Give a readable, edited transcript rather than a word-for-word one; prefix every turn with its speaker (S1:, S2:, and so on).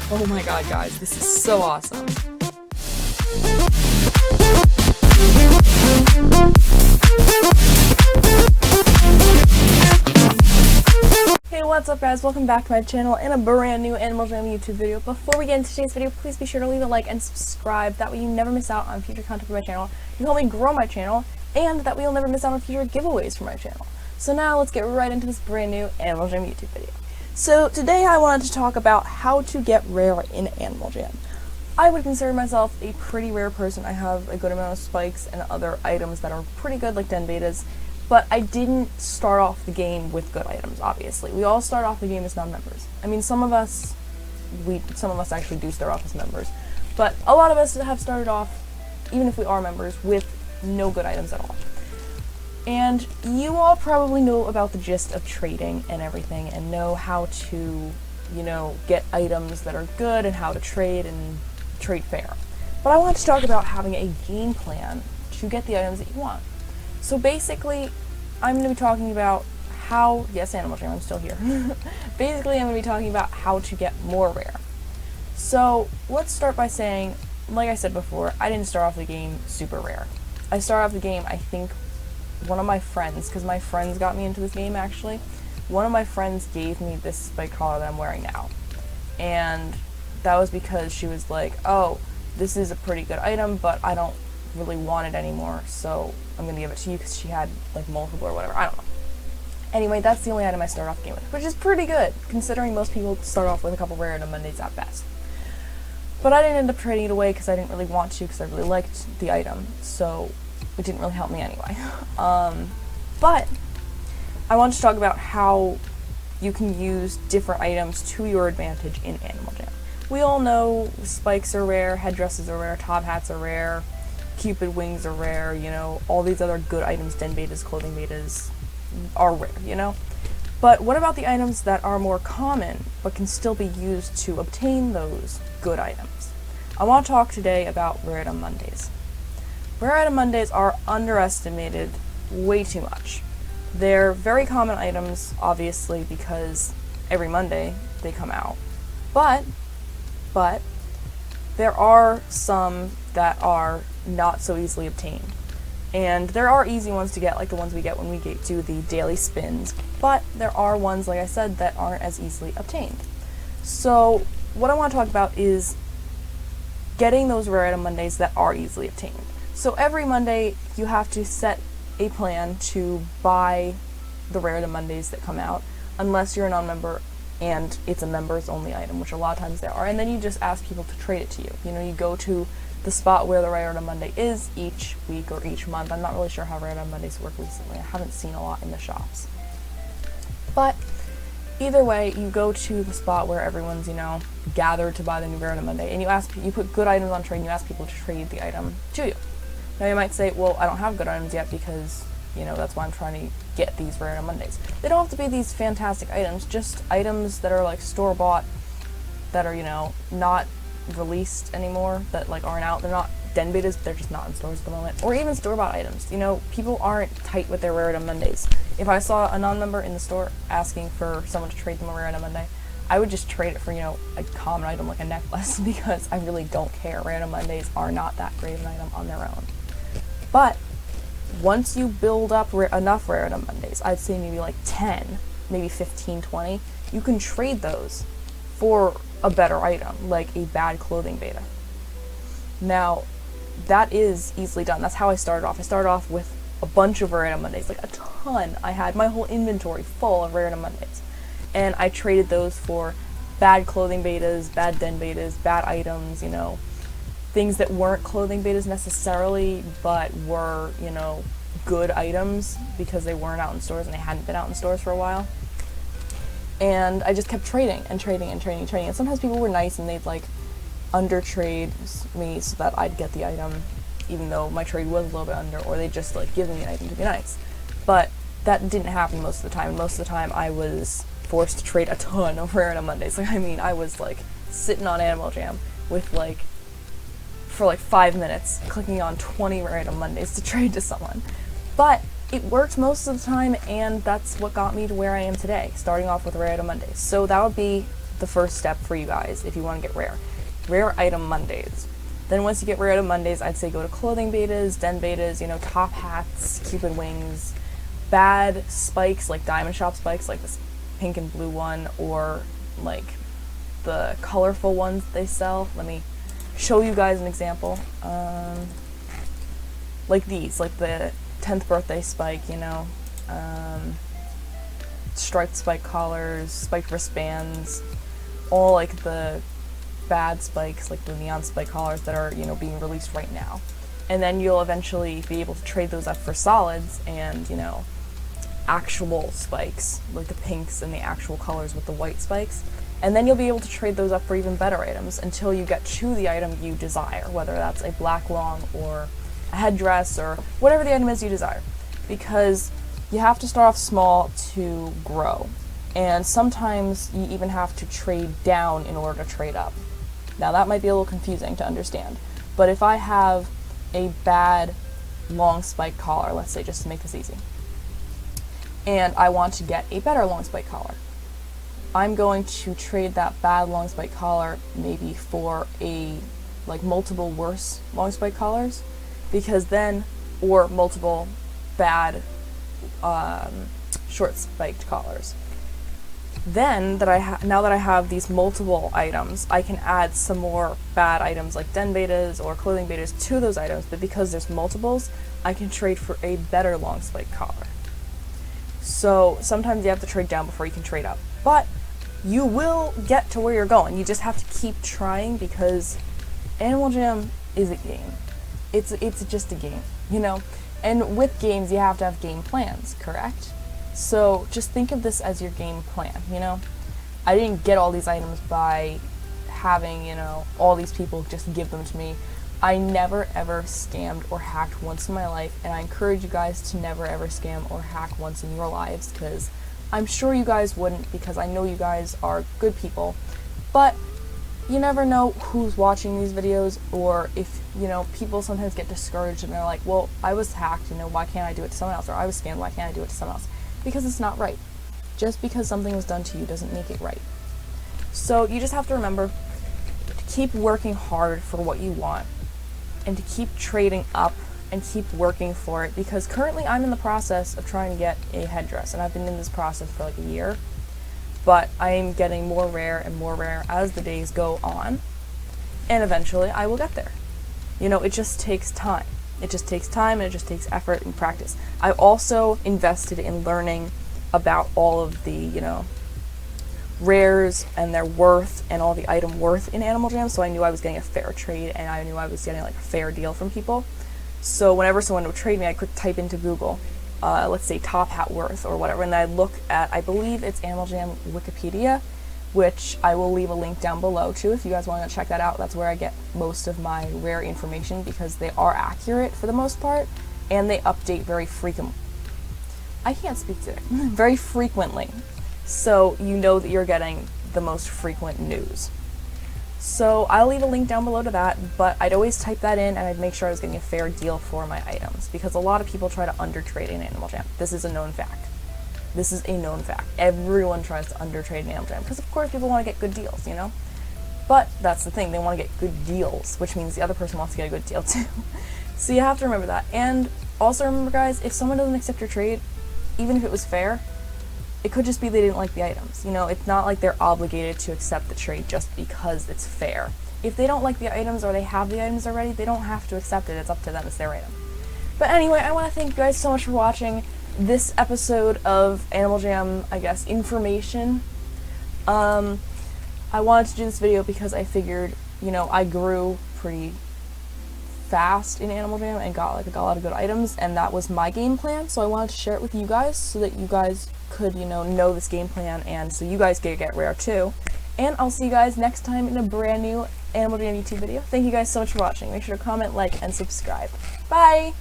S1: Oh my god, guys, this is so awesome. Hey, what's up guys? Welcome back to my channel and a brand new Animal Jam YouTube video. Before we get into today's video, please be sure to leave a like and subscribe. That way you never miss out on future content for my channel. You help me grow my channel, and that way you'll never miss out on future giveaways for my channel. So now let's get right into this brand new Animal Jam YouTube video. So today I wanted to talk about how to get rare in Animal Jam. I would consider myself a pretty rare person. I have a good amount of spikes and other items that are pretty good, like Den Betas, but I didn't start off the game with good items, obviously. We all start off the game as non-members. I mean, some of us actually do start off as members, but a lot of us have started off, even if we are members, with no good items at all. And you all probably know about the gist of trading and everything, and know how to, get items that are good and how to trade and trade fair. But I want to talk about having a game plan to get the items that you want. So basically, I'm going to be talking about how, yes, Animal Jam, I'm still here. Basically, I'm going to be talking about how to get more rare. So let's start by saying, like I said before, I didn't start off the game super rare. I started off the game, I think, one of my friends, because my friends got me into this game actually, one of my friends gave me this spike collar that I'm wearing now. And that was because she was like, oh, this is a pretty good item, but I don't really want it anymore, so I'm going to give it to you, because she had like multiple or whatever, I don't know. Anyway, that's the only item I started off the game with, which is pretty good, considering most people start off with a couple rare item Mondays at best. But I didn't end up trading it away because I didn't really want to, because I really liked the item, so it didn't really help me anyway. But I want to talk about how you can use different items to your advantage in Animal Jam. We all know spikes are rare, headdresses are rare, top hats are rare, Cupid wings are rare, all these other good items, Den Betas, clothing betas, are rare, But what about the items that are more common, but can still be used to obtain those good items? I want to talk today about Rare Item Mondays. Rare Item Mondays are underestimated way too much. They're very common items, obviously, because every Monday they come out. But there are some that are not so easily obtained. And there are easy ones to get, like the ones we get when we do the daily spins, but there are ones, like I said, that aren't as easily obtained. So what I want to talk about is getting those Rare Item Mondays that are easily obtained. So every Monday you have to set a plan to buy the Rare Item Mondays that come out, unless you're a non-member and it's a members only item, which a lot of times there are, and then you just ask people to trade it to you. You go to the spot where the Rare Item Monday is each week or each month. I'm not really sure how Rare Item Mondays work recently. I haven't seen a lot in the shops. But either way, you go to the spot where everyone's, gathered to buy the new Rare Item Monday, and you put good items on trade, and you ask people to trade the item to you. Now you might say, well, I don't have good items yet because, that's why I'm trying to get these Rare Item Mondays. They don't have to be these fantastic items, just items that are like store-bought, that are, not released anymore, that like aren't out. They're not Den Betas, but they're just not in stores at the moment. Or even store-bought items. People aren't tight with their Rare Item Mondays. If I saw a non-member in the store asking for someone to trade them a Rare Item Monday, I would just trade it for, a common item like a necklace, because I really don't care. Rare Item Mondays are not that great of an item on their own. But once you build up enough Rare Item Mondays, I'd say maybe like 10, maybe 15, 20, you can trade those for a better item, like a bad clothing beta. Now, that is easily done. That's how I started off. I started off with a bunch of Rare Item Mondays, like a ton. I had my whole inventory full of Rare Item Mondays. And I traded those for bad clothing betas, bad Den Betas, bad items, things that weren't clothing betas necessarily, but were, good items because they weren't out in stores and they hadn't been out in stores for a while. And I just kept trading and trading and trading and trading. And sometimes people were nice and they'd like under-trade me so that I'd get the item, even though my trade was a little bit under, or they'd just like give me an item to be nice. But that didn't happen most of the time. Most of the time I was forced to trade a ton of Rare Item Mondays. I was like sitting on Animal Jam with for 5 minutes, clicking on 20 Rare Item Mondays to trade to someone. But it worked most of the time, and that's what got me to where I am today, starting off with Rare Item Mondays. So that would be the first step for you guys if you want to get rare. Rare item Mondays. Then once you get rare item Mondays, I'd say go to clothing betas, den betas, you know, top hats, cupid wings, bad spikes like diamond shop spikes like this pink and blue one, or like the colorful ones they sell. Let me show you guys an example. Like these, like the 10th birthday spike, you know, striped spike collars, spiked wristbands, all like the bad spikes, like the neon spike collars that are, you know, being released right now. And then you'll eventually be able to trade those up for solids and, you know, actual spikes, like the pinks and the actual colors with the white spikes. And then you'll be able to trade those up for even better items until you get to the item you desire, whether that's a black long or a headdress or whatever the item is you desire. Because you have to start off small to grow. And sometimes you even have to trade down in order to trade up. Now that might be a little confusing to understand, but if I have a bad long spike collar, let's say, just to make this easy, and I want to get a better long spike collar, I'm going to trade that bad long spike collar maybe for a, like, multiple worse long spike collars, because then, or multiple bad short spiked collars. Then now that I have these multiple items, I can add some more bad items like den betas or clothing betas to those items, but because there's multiples, I can trade for a better long spike collar. So sometimes you have to trade down before you can trade up, but you will get to where you're going. You just have to keep trying, because Animal Jam is a game. It's just a game, you know? And with games, you have to have game plans, correct? So just think of this as your game plan, you know? I didn't get all these items by having, you know, all these people just give them to me. I never ever scammed or hacked once in my life, and I encourage you guys to never ever scam or hack once in your lives, because I'm sure you guys wouldn't, because I know you guys are good people. But you never know who's watching these videos, or if, you know, people sometimes get discouraged and they're like, well, I was hacked, you know, why can't I do it to someone else? Or I was scammed, why can't I do it to someone else? Because it's not right. Just because something was done to you doesn't make it right. So you just have to remember to keep working hard for what you want, and to keep trading up and keep working for it, because currently I'm in the process of trying to get a headdress, and I've been in this process for like a year, but I'm getting more rare and more rare as the days go on, and eventually I will get there. You know, it just takes time. It just takes time, and it just takes effort and practice. I also invested in learning about all of the, you know, rares and their worth and all the item worth in Animal Jam, so I knew I was getting a fair trade, and I knew I was getting like a fair deal from people. So whenever someone would trade me, I could type into Google, let's say top hat worth or whatever, and I'd look at, I believe it's Animal Jam Wikipedia, which I will leave a link down below too if you guys want to check that out. That's where I get most of my rare information, because they are accurate for the most part, and they update very frequently. I can't speak today. Very frequently. So you know that you're getting the most frequent news. So I'll leave a link down below to that, but I'd always type that in, and I'd make sure I was getting a fair deal for my items, because a lot of people try to undertrade in Animal Jam. This is a known fact. This is a known fact. Everyone tries to undertrade in Animal Jam, because of course people want to get good deals, you know? But that's the thing, they want to get good deals, which means the other person wants to get a good deal too. So you have to remember that. And also remember, guys, if someone doesn't accept your trade, even if it was fair, it could just be they didn't like the items. You know, it's not like they're obligated to accept the trade just because it's fair. If they don't like the items, or they have the items already, they don't have to accept it. It's up to them. It's their item. But anyway, I want to thank you guys so much for watching this episode of Animal Jam, I guess, information. I wanted to do this video because I figured, you know, I grew pretty fast in Animal Jam and got a lot of good items, and that was my game plan, so I wanted to share it with you guys so that you guys could, you know this game plan, and so you guys get rare too. And I'll see you guys next time in a brand new Animal Jam YouTube video. Thank you guys so much for watching. Make sure to comment, like, and subscribe. Bye!